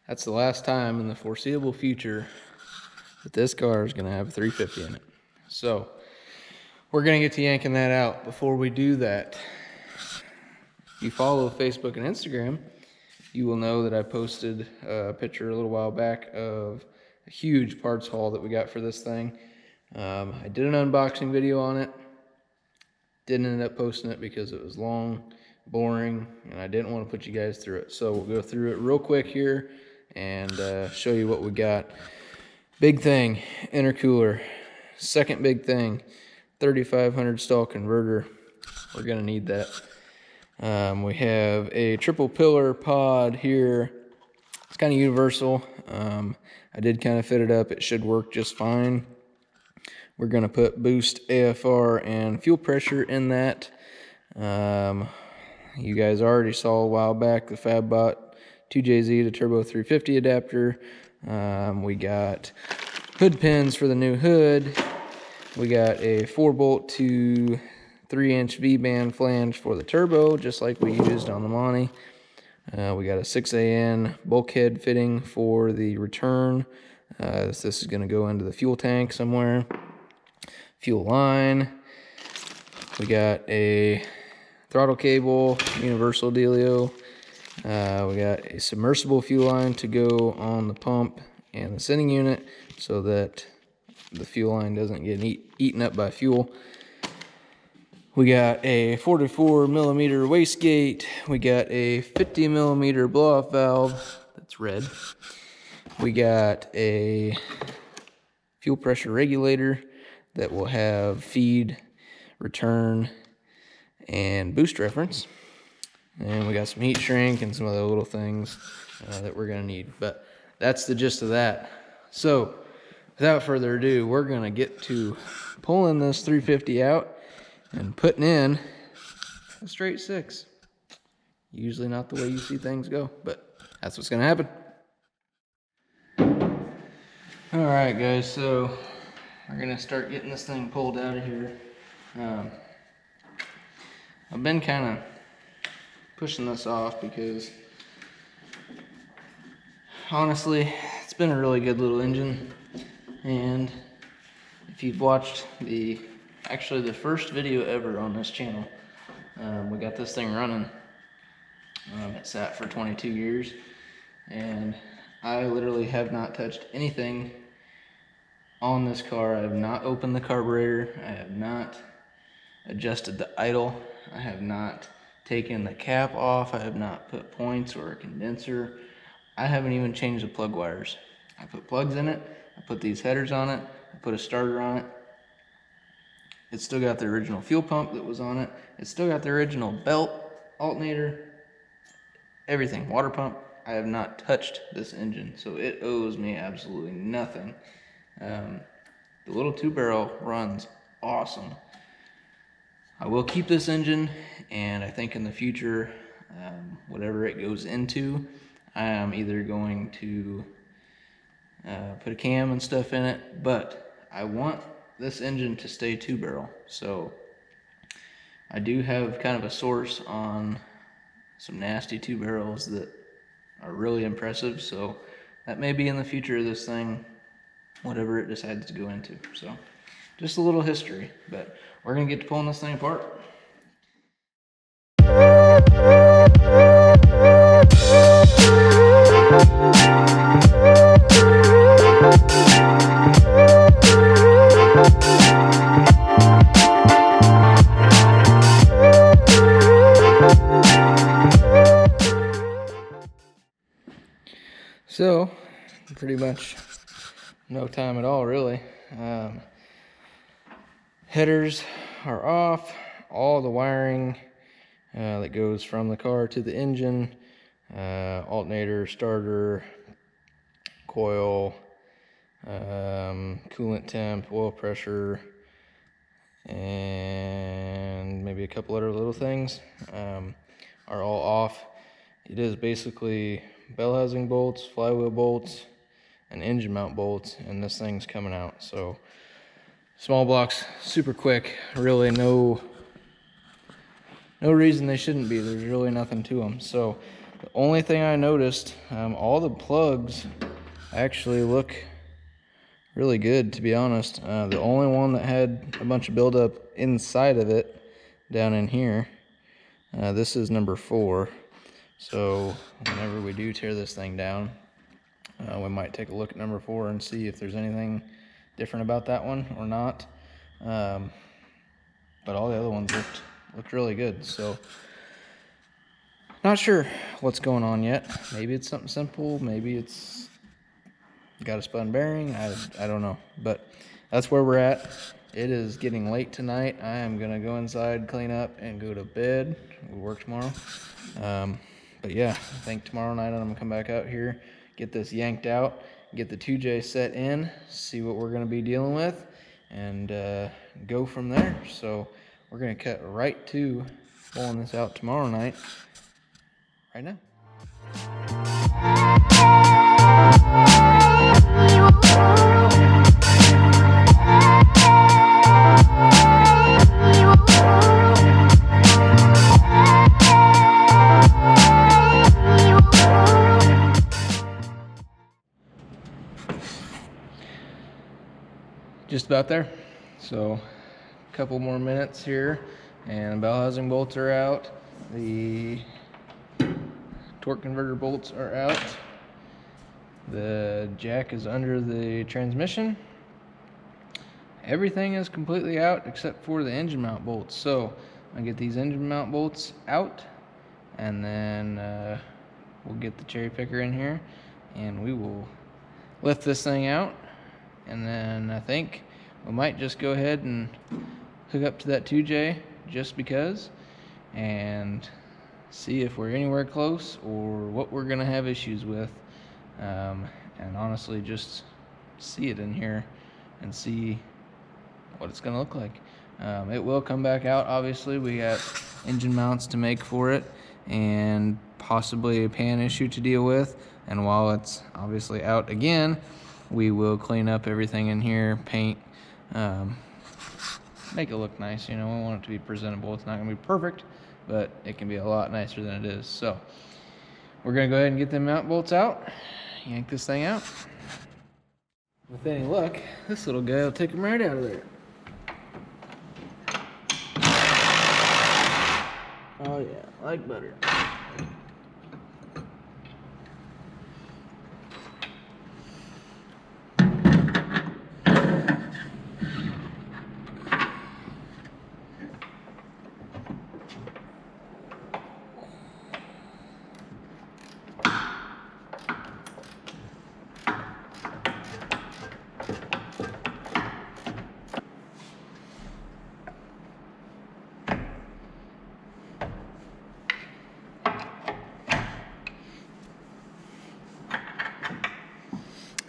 That's the last time in the foreseeable future that this car is going to have a 350 in it. So we're going to get to yanking that out. Before we do that, if you follow Facebook and Instagram, you will know that I posted a picture a little while back of a huge parts haul that we got for this thing. I did an unboxing video on it. Didn't end up posting it because it was long, boring, and I didn't want to put you guys through it. So we'll go through it real quick here and show you what we got. Big thing, intercooler. Second big thing, 3500 stall converter. We're gonna need that. We have a triple pillar pod here. It's kind of universal. I did kind of fit it up. It should work just fine. We're gonna put boost, AFR, and fuel pressure in that. You guys already saw a while back the FabBot 2JZ to Turbo 350 adapter. We got hood pins for the new hood. We got a 4-bolt to 3-inch V-band flange for the turbo, just like we used on the Monty. We got a 6AN bulkhead fitting for the return. This is going to go into the fuel tank somewhere. Fuel line. We got a throttle cable, universal dealio. We got a submersible fuel line to go on the pump and the sending unit so that the fuel line doesn't get eaten up by fuel. We got a 44 millimeter wastegate. We got a 50 millimeter blow off valve that's red. We got a fuel pressure regulator that will have feed, return, and boost reference. And we got some heat shrink and some other little things that we're gonna need. But that's the gist of that. So without further ado, we're gonna get to pulling this 350 out and putting in a straight 6. Usually not the way you see things go, but that's what's gonna happen. All right, guys, so we're gonna start getting this thing pulled out of here. I've been kind of pushing this off because honestly, it's been a really good little engine. And if you've watched actually the first video ever on this channel, we got this thing running. It sat for 22 years, and I literally have not touched anything on this car. I have not opened the carburetor. I have not adjusted the idle. I have not taken the cap off. I have not put points or a condenser. I haven't even changed the plug wires. I put plugs in it. I put these headers on it. I put a starter on it. It's still got the original fuel pump that was on it. It's still got the original belt, alternator, everything, water pump. I have not touched this engine, so it owes me absolutely nothing. The little 2-barrel runs awesome. I will keep this engine, and I think in the future, whatever it goes into, I am either going to put a cam and stuff in it, but I want this engine to stay 2-barrel. So I do have kind of a source on some nasty 2-barrels that are really impressive, so that may be in the future of this thing, whatever it decides to go into. So just a little history, but we're gonna get to pulling this thing apart. So pretty much no time at all, really. Headers are off. All the wiring that goes from the car to the engine, alternator, starter, coil, coolant temp, oil pressure, and maybe a couple other little things are all off. It is basically bell housing bolts, flywheel bolts, and engine mount bolts, and this thing's coming out. So small blocks, super quick, really no reason they shouldn't be. There's really nothing to them. So The only thing I noticed, all the plugs actually look really good, to be honest. The only one that had a bunch of buildup inside of it, down in here, this is number 4. So whenever we do tear this thing down, we might take a look at number 4 and see if there's anything different about that one or not. But all the other ones looked really good. So not sure what's going on yet. Maybe it's something simple. Maybe it's got a spun bearing. I don't know. But that's where we're at. It is getting late tonight. I am gonna go inside, clean up, and go to bed. We work tomorrow. But yeah, I think tomorrow night I'm gonna come back out here, get this yanked out, get the 2J set in, see what we're gonna be dealing with, and go from there. So we're gonna cut right to pulling this out tomorrow night, right now. Just about there. So a couple more minutes here and bell housing bolts are out. The torque converter bolts are out. The jack is under the transmission. Everything is completely out except for the engine mount bolts. So I get these engine mount bolts out, and then we'll get the cherry picker in here and we will lift this thing out. And then I think we might just go ahead and hook up to that 2J just because, and see if we're anywhere close or what we're gonna have issues with, and honestly just see it in here and see what it's gonna look like. It will come back out. Obviously we got engine mounts to make for it and possibly a pan issue to deal with, and while it's obviously out again, we will clean up everything in here, paint, make it look nice. You know, we want it to be presentable. It's not gonna be perfect, but it can be a lot nicer than it is. So we're gonna go ahead and get them mount bolts out, yank this thing out. With any luck, this little guy will take them right out of there. Oh yeah, like butter.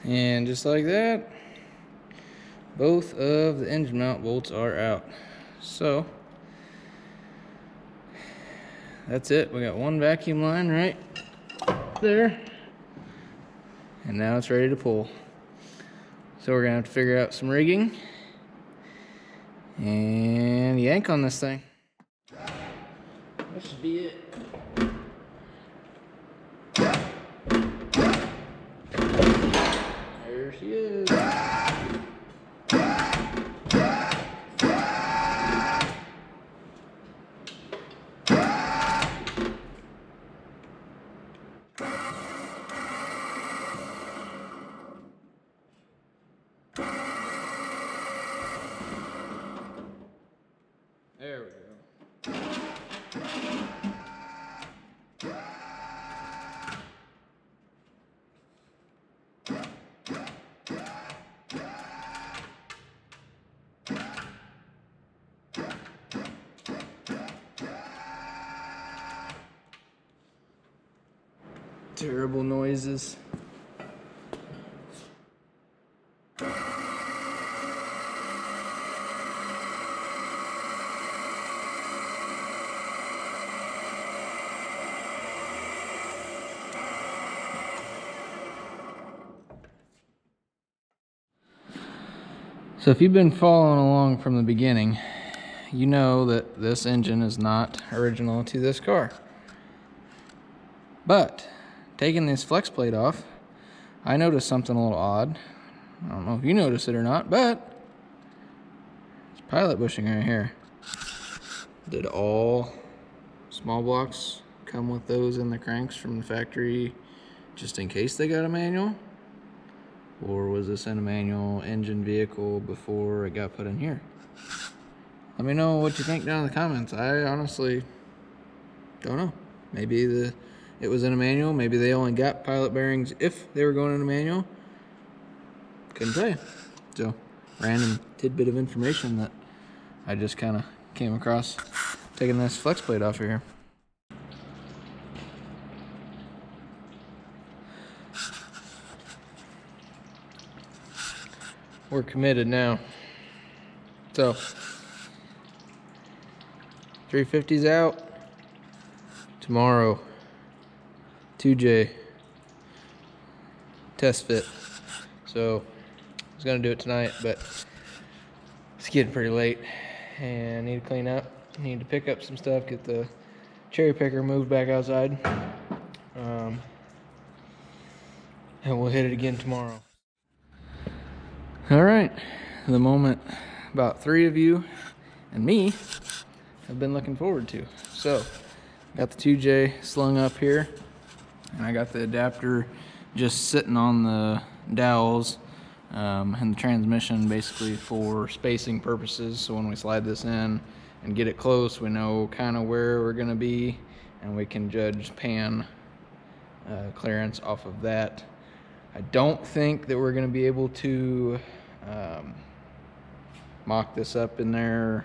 And just like that, both of the engine mount bolts are out. So that's it. We got one vacuum line right there, and now it's ready to pull. So we're gonna have to figure out some rigging and yank on this thing. That should be it. There she is. There we go. Terrible noises. So if you've been following along from the beginning, you know that this engine is not original to this car. But taking this flex plate off, I noticed something a little odd. I don't know if you noticed it or not, but it's pilot bushing right here. Did all small blocks come with those in the cranks from the factory just in case they got a manual? Or was this in a manual engine vehicle before it got put in here? Let me know what you think down in the comments. I honestly don't know. Maybe it was in a manual. Maybe they only got pilot bearings if they were going in a manual. Couldn't tell you. So, random tidbit of information that I just kind of came across taking this flex plate off of here. We're committed now. So, 350's out. Tomorrow, 2J test fit. So, I was gonna do it tonight, but it's getting pretty late and I need to clean up. Need to pick up some stuff, get the cherry picker moved back outside. And we'll hit it again tomorrow. All right, the moment about 3 of you and me have been looking forward to. So, got the 2J slung up here, and I got the adapter just sitting on the dowels and the transmission basically for spacing purposes. So when we slide this in and get it close, we know kind of where we're gonna be, and we can judge pan clearance off of that. I don't think that we're gonna be able to mock this up in there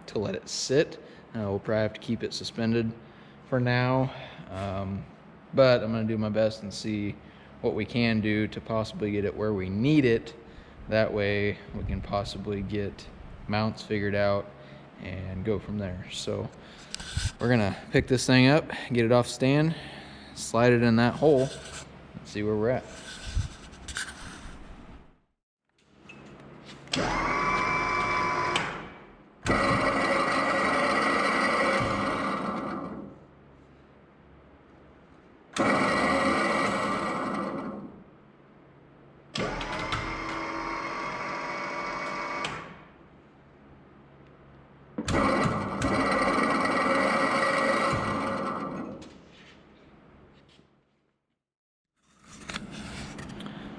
to let it sit. We'll probably have to keep it suspended for now, but I'm gonna do my best and see what we can do to possibly get it where we need it. That way we can possibly get mounts figured out and go from there. So we're gonna pick this thing up, get it off stand, slide it in that hole, and see where we're at.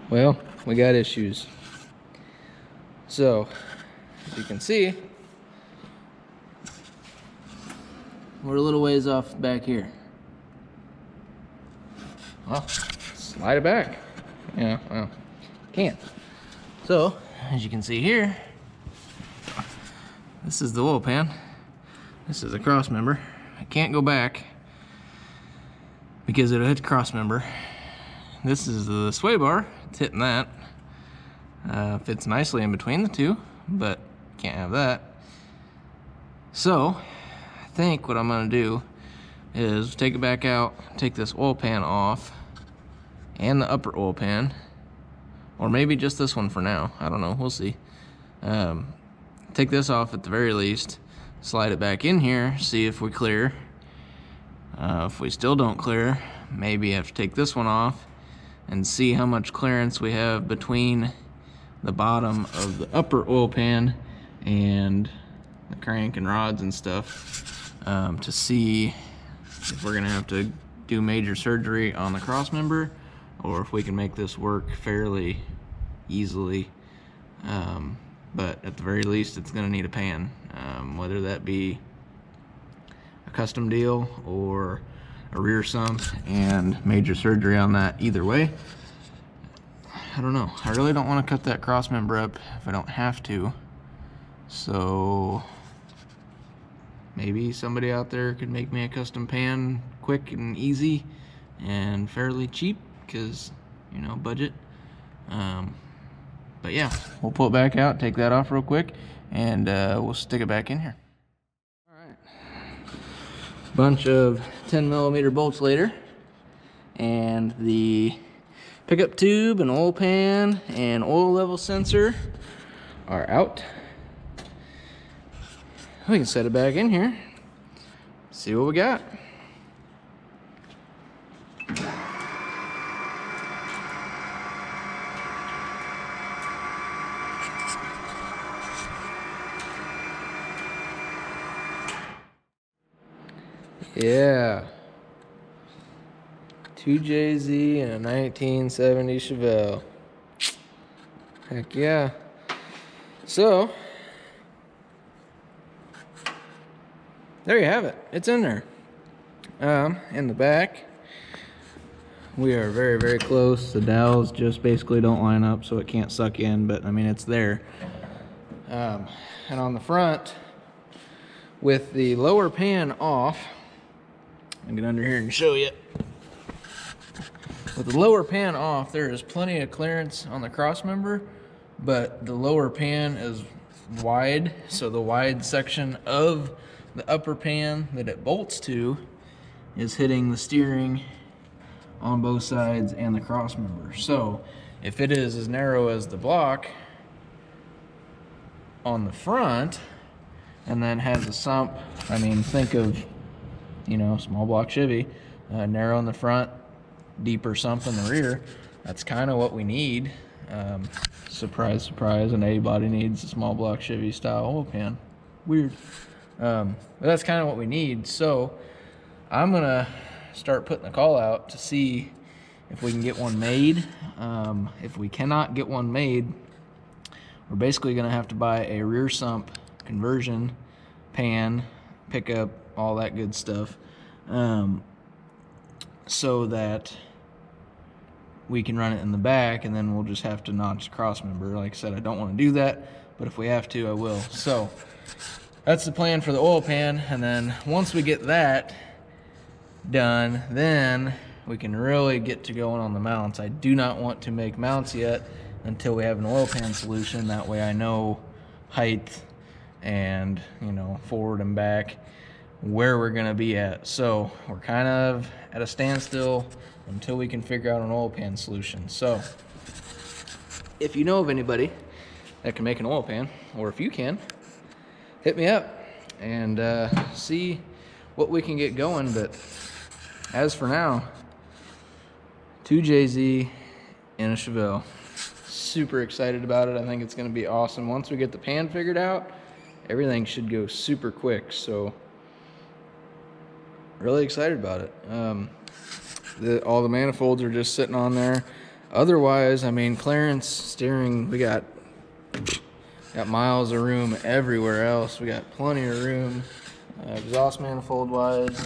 Well, we got issues. So, as you can see, we're a little ways off back here. Well, slide it back. Yeah, well, can't. So, as you can see here, this is the oil pan. This is a cross member. I can't go back because it'll hit the cross member. This is the sway bar. It's hitting that. Fits nicely in between the two, but can't have that. So, I think what I'm gonna do is take it back out, take this oil pan off, and the upper oil pan, or maybe just this one for now. I don't know, we'll see. Take this off at the very least, slide it back in here, see if we clear. If we still don't clear, maybe have to take this one off and see how much clearance we have between the bottom of the upper oil pan and the crank and rods and stuff, to see if we're gonna have to do major surgery on the cross member or if we can make this work fairly easily. But at the very least, it's gonna need a pan, whether that be a custom deal or a rear sump and major surgery on that. Either way, I don't know. I really don't want to cut that cross member up if I don't have to. So maybe somebody out there could make me a custom pan quick and easy and fairly cheap, because, you know, budget. But yeah, we'll pull it back out, take that off real quick, and we'll stick it back in here. Bunch of 10mm bolts later, and the pickup tube and oil pan and oil level sensor are out. We can set it back in here, see what we got. Yeah. 2JZ and a 1970 Chevelle. Heck yeah. So, there you have it. It's in there. In the back, we are very, very close. The dowels just basically don't line up, so it can't suck in, but I mean, it's there. And on the front, with the lower pan off, I'll get under here and show you. With the lower pan off, there is plenty of clearance on the cross member, but the lower pan is wide, so the wide section of the upper pan that it bolts to is hitting the steering on both sides and the cross member. So if it is as narrow as the block on the front and then has a sump, I mean, think of, you know, small block Chevy, narrow in the front, deeper sump in the rear. That's kind of what we need. Surprise, surprise, an A-body needs a small block Chevy style oil pan. Weird. But that's kind of what we need. So I'm gonna start putting the call out to see if we can get one made. If we cannot get one made, we're basically gonna have to buy a rear sump conversion pan, pickup, all that good stuff, so that we can run it in the back, and then we'll just have to notch the cross member. Like I said, I don't want to do that, but if we have to, I will. So that's the plan for the oil pan, and then once we get that done, then we can really get to going on the mounts. I do not want to make mounts yet until we have an oil pan solution. That way I know height and, you know, forward and back where we're gonna be at. So we're kind of at a standstill until we can figure out an oil pan solution. So if you know of anybody that can make an oil pan, or if you can, hit me up and see what we can get going. But as for now, 2JZ in a Chevelle. Super excited about it. I think it's gonna be awesome. Once we get the pan figured out, everything should go super quick. So really excited about it. All the manifolds are just sitting on there. Otherwise, I mean, clearance, steering, we got miles of room everywhere else. We got plenty of room, exhaust manifold wise,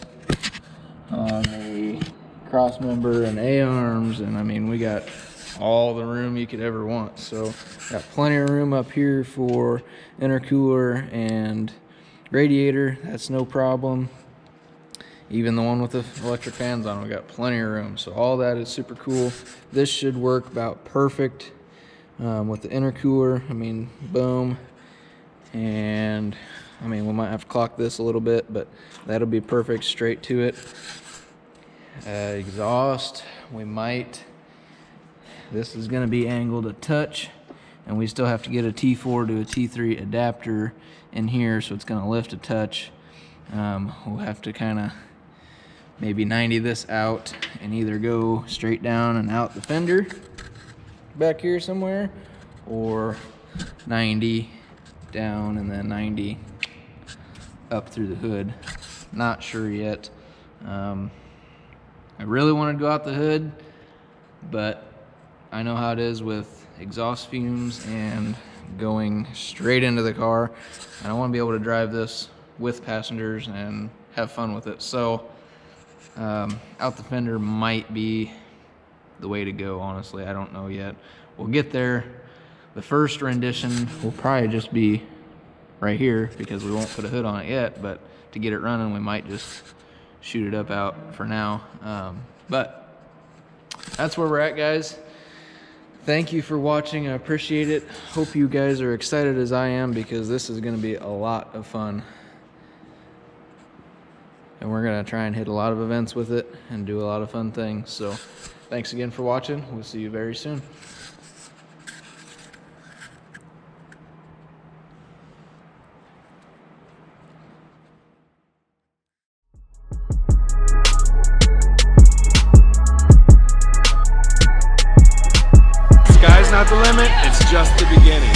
on the cross member and A-arms, and I mean, we got all the room you could ever want. So got plenty of room up here for intercooler and radiator. That's no problem. Even the one with the electric fans on, we got plenty of room. So all that is super cool. This should work about perfect with the intercooler. I mean, boom. And I mean, we might have to clock this a little bit, but that'll be perfect straight to it. Exhaust, we might, this is gonna be angled a touch, and we still have to get a T4 to a T3 adapter in here, so it's gonna lift a touch. We'll have to kind of maybe 90 this out and either go straight down and out the fender back here somewhere, or 90 down and then 90 up through the hood. Not sure yet. I really want to go out the hood, but I know how it is with exhaust fumes and going straight into the car. And I want to be able to drive this with passengers and have fun with it. So out the fender might be the way to go, honestly. I don't know yet. We'll get there. The first rendition will probably just be right here because we won't put a hood on it yet, but to get it running, we might just shoot it up out for now. But that's where we're at, guys. Thank you for watching. I appreciate it. Hope you guys are excited as I am, because this is going to be a lot of fun. And we're going to try and hit a lot of events with it and do a lot of fun things. So thanks again for watching. We'll see you very soon. Sky's not the limit, it's just the beginning.